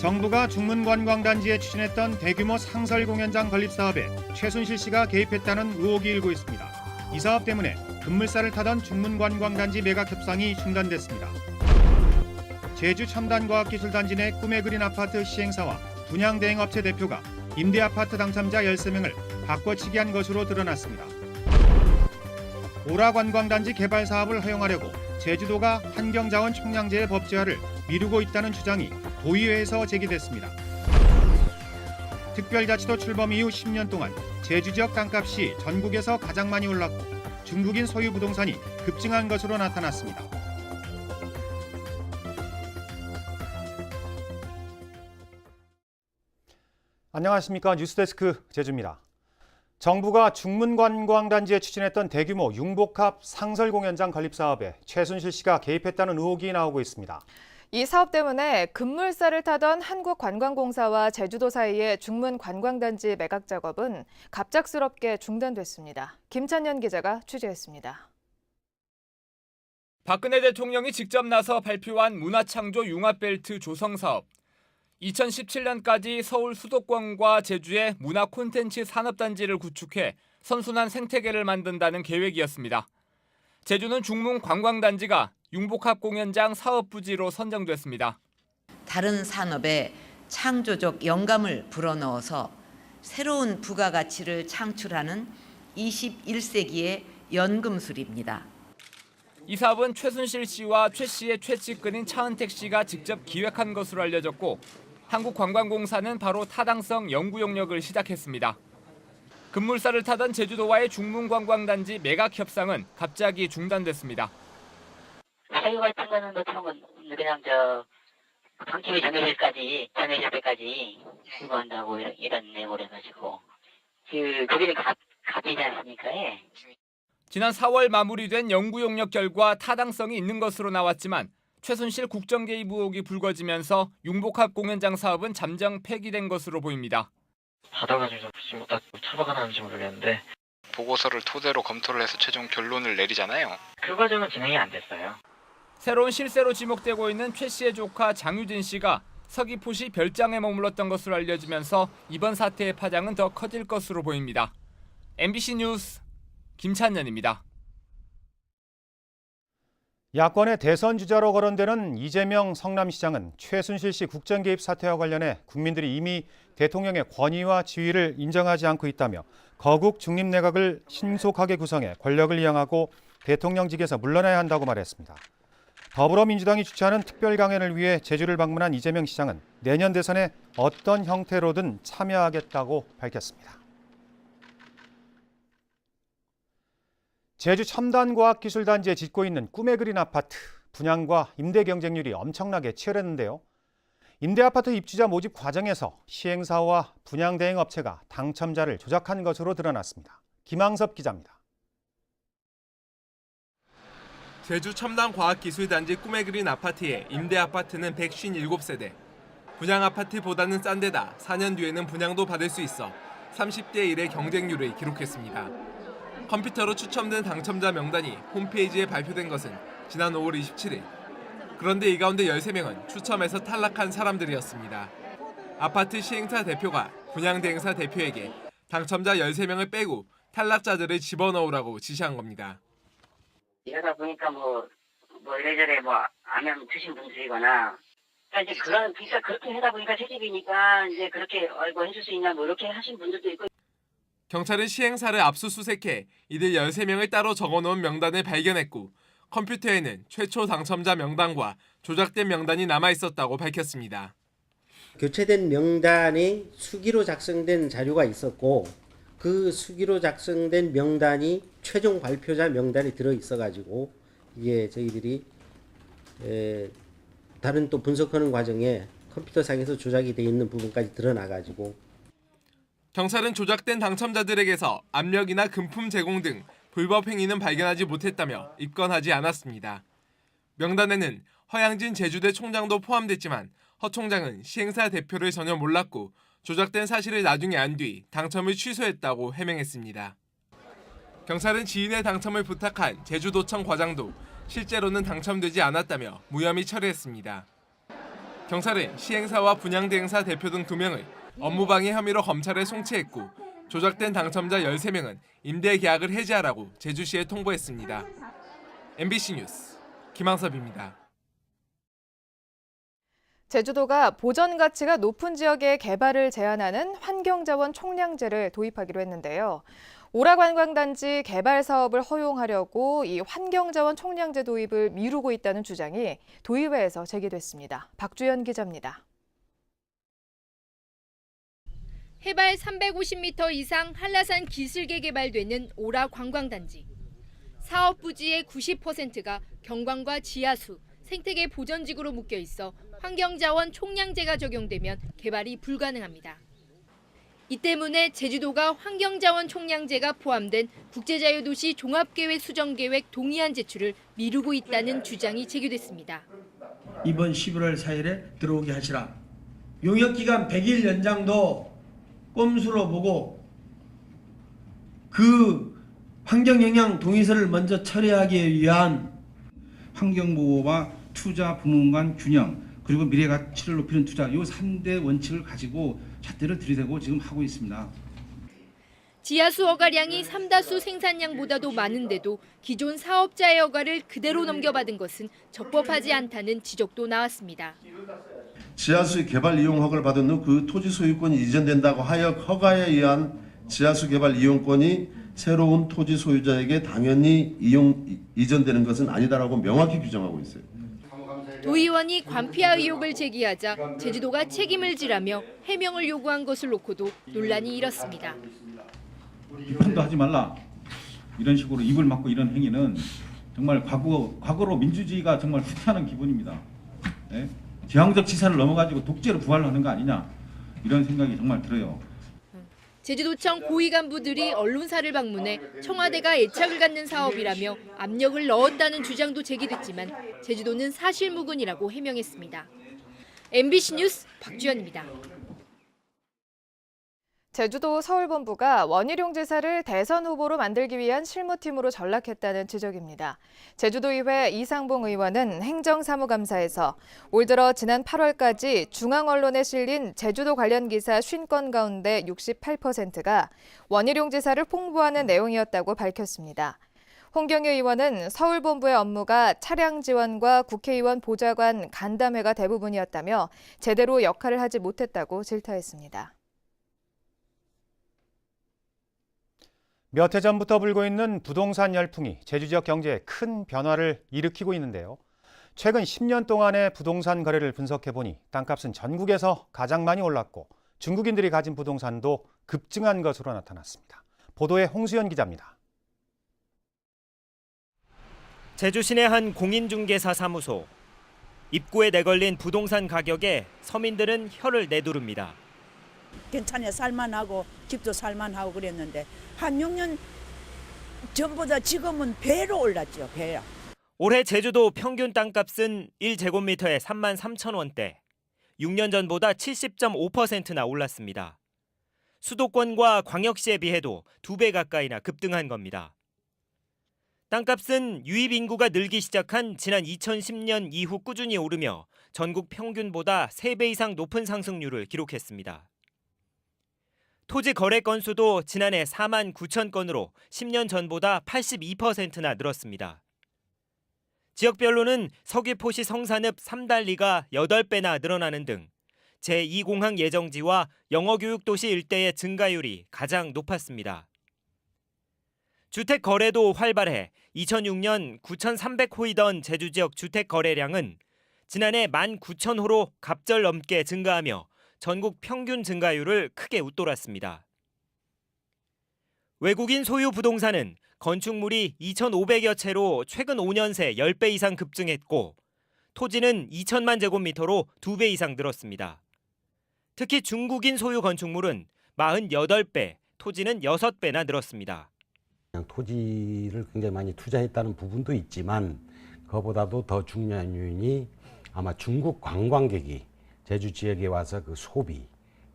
정부가 중문관광단지에 추진했던 대규모 상설 공연장 건립 사업에 최순실 씨가 개입했다는 의혹이 일고 있습니다. 이 사업 때문에 급물살을 타던 중문관광단지 매각 협상이 중단됐습니다. 제주 첨단과학기술단지 내 꿈에 그린 아파트 시행사와 분양대행업체 대표가 임대아파트 당첨자 13명을 바꿔치기 한 것으로 드러났습니다. 오라관광단지 개발 사업을 허용하려고 제주도가 환경자원총량제의 법제화를 미루고 있다는 주장이 도의회에서 제기됐습니다. 특별자치도 출범 이후 10년 동안 제주 지역 땅값이 전국에서 가장 많이 올랐고 중국인 소유 부동산이 급증한 것으로 나타났습니다. 안녕하십니까. 뉴스데스크 제주입니다. 정부가 중문관광단지에 추진했던 대규모 융복합 상설 공연장 건립 사업에 최순실 씨가 개입했다는 의혹이 나오고 있습니다. 이 사업 때문에 급물살을 타던 한국관광공사와 제주도 사이의 중문관광단지 매각 작업은 갑작스럽게 중단됐습니다. 김찬년 기자가 취재했습니다. 박근혜 대통령이 직접 나서 발표한 문화창조 융합벨트 조성 사업. 2017년까지 서울 수도권과 제주에 문화 콘텐츠 산업단지를 구축해 선순환 생태계를 만든다는 계획이었습니다. 제주는 중문 관광단지가 융복합 공연장 사업 부지로 선정됐습니다. 다른 산업에 창조적 영감을 불어넣어서 새로운 부가가치를 창출하는 21세기의 연금술입니다. 이 사업은 최순실 씨와 최 씨의 최측근인 차은택 씨가 직접 기획한 것으로 알려졌고 한국관광공사는 바로 타당성 연구 용역을 시작했습니다. 급물살을 타던 제주도와의 중문관광단지 매각 협상은 갑자기 중단됐습니다. 사유가 판단은 못하면 그냥 방침이 정해질 때까지 수거한다고 이런 내용을 해가지고 거기는 갑이지 않습니까? 예. 지난 4월 마무리된 연구 용역 결과 타당성이 있는 것으로 나왔지만 최순실 국정 개입 의혹이 불거지면서 융복합 공연장 사업은 잠정 폐기된 것으로 보입니다. 받아가지고 지금 어떻게 처리가 나는지 모르겠는데 보고서를 토대로 검토를 해서 최종 결론을 내리잖아요. 그 과정은 진행이 안 됐어요. 새로운 실세로 지목되고 있는 최 씨의 조카 장유진 씨가 서귀포시 별장에 머물렀던 것으로 알려지면서 이번 사태의 파장은 더 커질 것으로 보입니다. MBC 뉴스 김찬년입니다. 야권의 대선 주자로 거론되는 이재명 성남시장은 최순실 씨 국정 개입 사태와 관련해 국민들이 이미 대통령의 권위와 지위를 인정하지 않고 있다며 거국 중립 내각을 신속하게 구성해 권력을 이양하고 대통령직에서 물러나야 한다고 말했습니다. 더불어민주당이 주최하는 특별 강연을 위해 제주를 방문한 이재명 시장은 내년 대선에 어떤 형태로든 참여하겠다고 밝혔습니다. 제주 첨단과학기술단지에 짓고 있는 꿈에 그린 아파트, 분양과 임대 경쟁률이 엄청나게 치열했는데요. 임대아파트 입주자 모집 과정에서 시행사와 분양대행업체가 당첨자를 조작한 것으로 드러났습니다. 김항섭 기자입니다. 제주 첨단과학기술단지 꿈에 그린 아파트의 임대아파트는 157세대. 분양아파트보다는 싼 데다 4년 뒤에는 분양도 받을 수 있어 30대 1의 경쟁률을 기록했습니다. 컴퓨터로 추첨된 당첨자 명단이 홈페이지에 발표된 것은 지난 5월 27일. 그런데 이 가운데 13명은 추첨에서 탈락한 사람들이었습니다. 아파트 시행사 대표가 분양대행사 대표에게 당첨자 13명을 빼고 탈락자들을 집어넣으라고 지시한 겁니다. 이러다 보니까 이래저래 암염 드신 분들이거나 이제 그렇게 하다 보니까 새집이니까 이제 그렇게 해줄 수 있나 이렇게 하신 분들도 있고. 경찰은 시행사를 압수수색해 이들 13명을 따로 적어놓은 명단을 발견했고 컴퓨터에는 최초 당첨자 명단과 조작된 명단이 남아있었다고 밝혔습니다. 교체된 명단에 수기로 작성된 자료가 있었고 그 수기로 작성된 명단이 최종 발표자 명단에 들어있어가지고 이게 저희들이 다른 또 분석하는 과정에 컴퓨터상에서 조작이 되어 있는 부분까지 드러나가지고 경찰은 조작된 당첨자들에게서 압력이나 금품 제공 등 불법 행위는 발견하지 못했다며 입건하지 않았습니다. 명단에는 허양진 제주대 총장도 포함됐지만 허 총장은 시행사 대표를 전혀 몰랐고 조작된 사실을 나중에 안 뒤 당첨을 취소했다고 해명했습니다. 경찰은 지인의 당첨을 부탁한 제주도청 과장도 실제로는 당첨되지 않았다며 무혐의 처리했습니다. 경찰은 시행사와 분양대행사 대표 등 2명을 업무방해 혐의로 검찰에 송치했고 조작된 당첨자 13명은 임대 계약을 해지하라고 제주시에 통보했습니다. MBC 뉴스 김항섭입니다. 제주도가 보전 가치가 높은 지역의 개발을 제한하는 환경자원 총량제를 도입하기로 했는데요. 오라관광단지 개발 사업을 허용하려고 이 환경자원 총량제 도입을 미루고 있다는 주장이 도의회에서 제기됐습니다. 박주연 기자입니다. 해발 350m 이상 한라산 기슭에 개발되는 오라관광단지. 사업 부지의 90%가 경관과 지하수, 생태계 보전지구로 묶여 있어 환경자원 총량제가 적용되면 개발이 불가능합니다. 이 때문에 제주도가 환경자원 총량제가 포함된 국제자유도시 종합계획 수정계획 동의안 제출을 미루고 있다는 주장이 제기됐습니다. 이번 11월 4일에 들어오게 하시라. 용역기간 100일 연장도 꼼수로 보고 그 환경영향 동의서를 먼저 처리하기 위한 환경보호와 투자 부문 간 균형 그리고 미래 가치를 높이는 투자 이 3대 원칙을 가지고 잣대를 들이대고 지금 하고 있습니다. 지하수 허가량이 3다수 생산량보다도 많은데도 기존 사업자의 허가를 그대로 넘겨받은 것은 적법하지 않다는 지적도 나왔습니다. 지하수 개발 이용 허가를 받은 후 그 토지 소유권이 이전된다고 하여 허가에 의한 지하수 개발 이용권이 새로운 토지 소유자에게 당연히 이전되는 것은 아니다라고 명확히 규정하고 있어요. 도의원이 관피아 의혹을 제기하자 제주도가 책임을 지라며 해명을 요구한 것을 놓고도 논란이 일었습니다. 비판도 하지 말라. 이런 식으로 입을 막고 이런 행위는 정말 과거로 민주주의가 정말 후퇴하는 기분입니다. 네? 제왕적 치사를 넘어가지고 독재로 부활하는 거 아니냐 이런 생각이 정말 들어요. 제주도청 고위 간부들이 언론사를 방문해 청와대가 애착을 갖는 사업이라며 압력을 넣었다는 주장도 제기됐지만 제주도는 사실무근이라고 해명했습니다. MBC 뉴스 박주연입니다. 제주도 서울본부가 원희룡 지사를 대선 후보로 만들기 위한 실무팀으로 전락했다는 지적입니다. 제주도의회 이상봉 의원은 행정사무감사에서 올 들어 지난 8월까지 중앙 언론에 실린 제주도 관련 기사 50건 가운데 68%가 원희룡 지사를 홍보하는 내용이었다고 밝혔습니다. 홍경유 의원은 서울본부의 업무가 차량 지원과 국회의원 보좌관 간담회가 대부분이었다며 제대로 역할을 하지 못했다고 질타했습니다. 몇 해 전부터 불고 있는 부동산 열풍이 제주 지역 경제에 큰 변화를 일으키고 있는데요. 최근 10년 동안의 부동산 거래를 분석해보니 땅값은 전국에서 가장 많이 올랐고 중국인들이 가진 부동산도 급증한 것으로 나타났습니다. 보도에 홍수연 기자입니다. 제주 시내 한 공인중개사 사무소. 입구에 내걸린 부동산 가격에 서민들은 혀를 내두릅니다. 괜찮아 살만하고 집도 살만하고 그랬는데 한 6년 전보다 지금은 배로 올랐죠. 배요. 올해 제주도 평균 땅값은 1제곱미터에 33,000원대. 6년 전보다 70.5%나 올랐습니다. 수도권과 광역시에 비해도 2배 가까이나 급등한 겁니다. 땅값은 유입 인구가 늘기 시작한 지난 2010년 이후 꾸준히 오르며 전국 평균보다 3배 이상 높은 상승률을 기록했습니다. 토지 거래 건수도 지난해 4만 9천 건으로 10년 전보다 82%나 늘었습니다. 지역별로는 서귀포시 성산읍 삼달리가 8배나 늘어나는 등 제2공항 예정지와 영어교육도시 일대의 증가율이 가장 높았습니다. 주택 거래도 활발해 2006년 9,300호이던 제주 지역 주택 거래량은 지난해 19,000호로 갑절 넘게 증가하며 전국 평균 증가율을 크게 웃돌았습니다. 외국인 소유 부동산은 건축물이 2,500여 채로 최근 5년 새 10배 이상 급증했고 토지는 2천만 제곱미터로 2배 이상 늘었습니다. 특히 중국인 소유 건축물은 48배, 토지는 6배나 늘었습니다. 토지를 굉장히 많이 투자했다는 부분도 있지만 그거보다도 더 중요한 요인이 아마 중국 관광객이 제주 지역에 와서 그 소비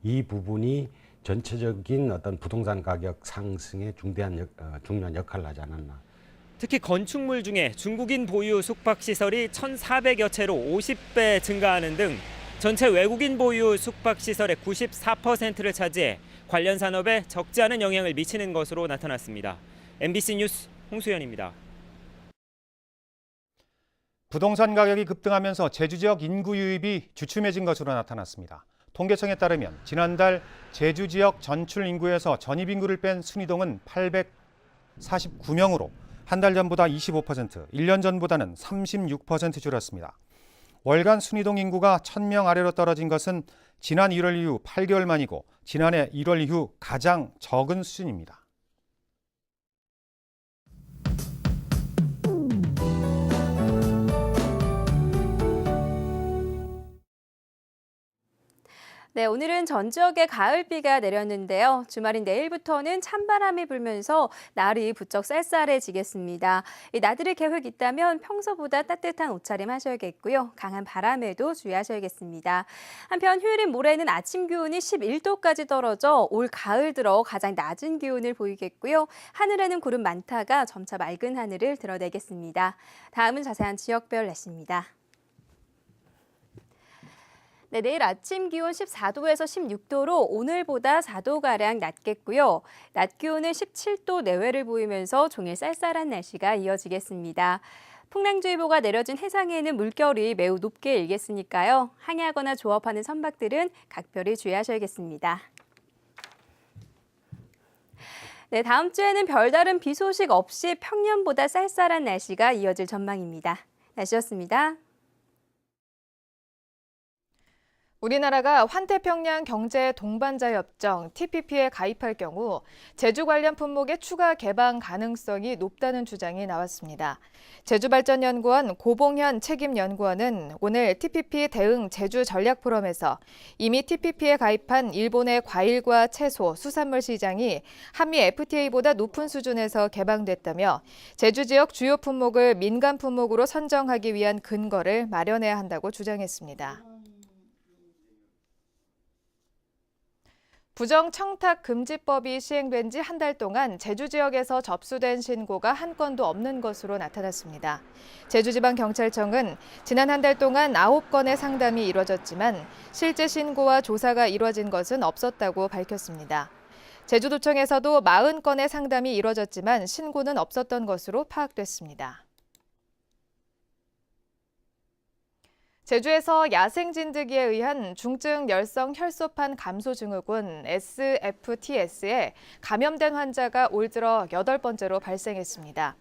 이 부분이 전체적인 어떤 부동산 가격 상승에 중요한 역할을 하지 않았나. 특히 건축물 중에 중국인 보유 숙박시설이 1,400여 채로 50배 증가하는 등 전체 외국인 보유 숙박시설의 94%를 차지해 관련 산업에 적지 않은 영향을 미치는 것으로 나타났습니다. MBC 뉴스 홍수연입니다. 부동산 가격이 급등하면서 제주 지역 인구 유입이 주춤해진 것으로 나타났습니다. 통계청에 따르면 지난달 제주 지역 전출 인구에서 전입 인구를 뺀 순이동은 849명으로 한 달 전보다 25%, 1년 전보다는 36% 줄었습니다. 월간 순이동 인구가 1,000명 아래로 떨어진 것은 지난 1월 이후 8개월 만이고 지난해 1월 이후 가장 적은 수준입니다. 네, 오늘은 전 지역에 가을비가 내렸는데요. 주말인 내일부터는 찬바람이 불면서 날이 부쩍 쌀쌀해지겠습니다. 나들이 계획 있다면 평소보다 따뜻한 옷차림 하셔야겠고요. 강한 바람에도 주의하셔야겠습니다. 한편 휴일인 모레는 아침 기온이 11도까지 떨어져 올 가을 들어 가장 낮은 기온을 보이겠고요. 하늘에는 구름 많다가 점차 맑은 하늘을 드러내겠습니다. 다음은 자세한 지역별 날씨입니다. 네, 내일 아침 기온 14도에서 16도로 오늘보다 4도가량 낮겠고요. 낮 기온은 17도 내외를 보이면서 종일 쌀쌀한 날씨가 이어지겠습니다. 풍랑주의보가 내려진 해상에는 물결이 매우 높게 일겠으니까요. 항해하거나 조업하는 선박들은 각별히 주의하셔야겠습니다. 네, 다음 주에는 별다른 비 소식 없이 평년보다 쌀쌀한 날씨가 이어질 전망입니다. 날씨였습니다. 우리나라가 환태평양 경제 동반자 협정 TPP에 가입할 경우 제주 관련 품목의 추가 개방 가능성이 높다는 주장이 나왔습니다. 제주발전연구원 고봉현 책임연구원은 오늘 TPP 대응 제주 전략 포럼에서 이미 TPP에 가입한 일본의 과일과 채소, 수산물 시장이 한미 FTA보다 높은 수준에서 개방됐다며 제주 지역 주요 품목을 민간 품목으로 선정하기 위한 근거를 마련해야 한다고 주장했습니다. 부정청탁금지법이 시행된 지 한 달 동안 제주 지역에서 접수된 신고가 한 건도 없는 것으로 나타났습니다. 제주지방경찰청은 지난 한 달 동안 9건의 상담이 이뤄졌지만 실제 신고와 조사가 이뤄진 것은 없었다고 밝혔습니다. 제주도청에서도 40건의 상담이 이뤄졌지만 신고는 없었던 것으로 파악됐습니다. 제주에서 야생 진드기에 의한 중증 열성 혈소판 감소 증후군 SFTS에 감염된 환자가 올 들어 8번째로 발생했습니다.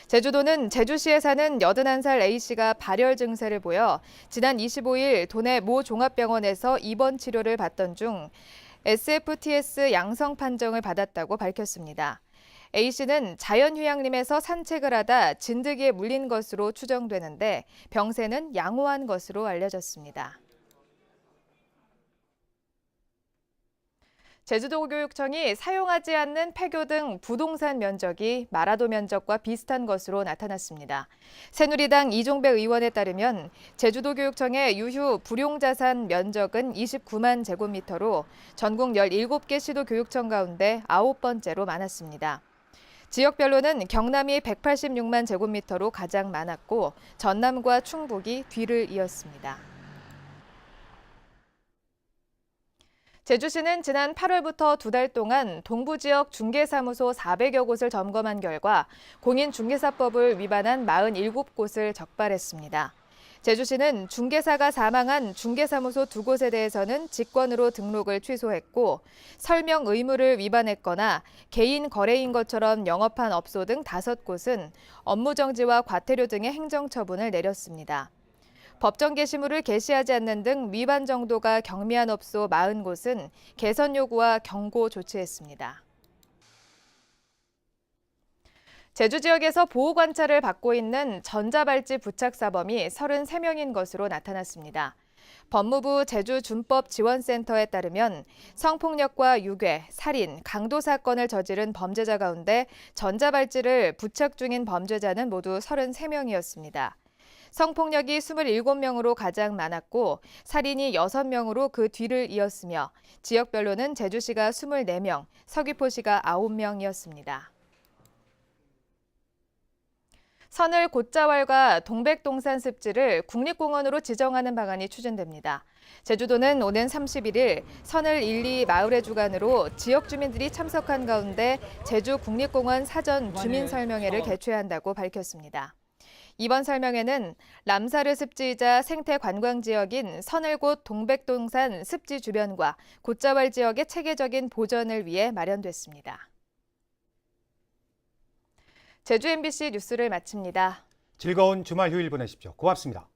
제주도는 제주시에 사는 81살 A씨가 발열 증세를 보여 지난 25일 도내 모 종합병원에서 입원 치료를 받던 중 SFTS 양성 판정을 받았다고 밝혔습니다. A씨는 자연휴양림에서 산책을 하다 진드기에 물린 것으로 추정되는데 병세는 양호한 것으로 알려졌습니다. 제주도교육청이 사용하지 않는 폐교 등 부동산 면적이 마라도 면적과 비슷한 것으로 나타났습니다. 새누리당 이종배 의원에 따르면 제주도교육청의 유휴 불용자산 면적은 29만 제곱미터로 전국 17개 시도교육청 가운데 9번째로 많았습니다. 지역별로는 경남이 186만 제곱미터로 가장 많았고 전남과 충북이 뒤를 이었습니다. 제주시는 지난 8월부터 2달 동안 동부 지역 중개사무소 400여 곳을 점검한 결과 공인중개사법을 위반한 47곳을 적발했습니다. 제주시는 중개사가 사망한 중개사무소 2곳에 대해서는 직권으로 등록을 취소했고 설명 의무를 위반했거나 개인 거래인 것처럼 영업한 업소 등 5곳은 업무정지와 과태료 등의 행정처분을 내렸습니다. 법정 게시물을 게시하지 않는 등 위반 정도가 경미한 업소 40곳은 개선 요구와 경고 조치했습니다. 제주 지역에서 보호 관찰을 받고 있는 전자발찌 부착 사범이 33명인 것으로 나타났습니다. 법무부 제주준법지원센터에 따르면 성폭력과 유괴, 살인, 강도 사건을 저지른 범죄자 가운데 전자발찌를 부착 중인 범죄자는 모두 33명이었습니다. 성폭력이 27명으로 가장 많았고 살인이 6명으로 그 뒤를 이었으며 지역별로는 제주시가 24명, 서귀포시가 9명이었습니다. 선을 곶자왈과 동백동산 습지를 국립공원으로 지정하는 방안이 추진됩니다. 제주도는 오는 31일 선을 1, 2 마을회 주간으로 지역 주민들이 참석한 가운데 제주국립공원 사전 주민설명회를 개최한다고 밝혔습니다. 이번 설명회는 람사르 습지이자 생태 관광 지역인 선을곶 동백동산 습지 주변과 곶자왈 지역의 체계적인 보전을 위해 마련됐습니다. 제주 MBC 뉴스를 마칩니다. 즐거운 주말 휴일 보내십시오. 고맙습니다.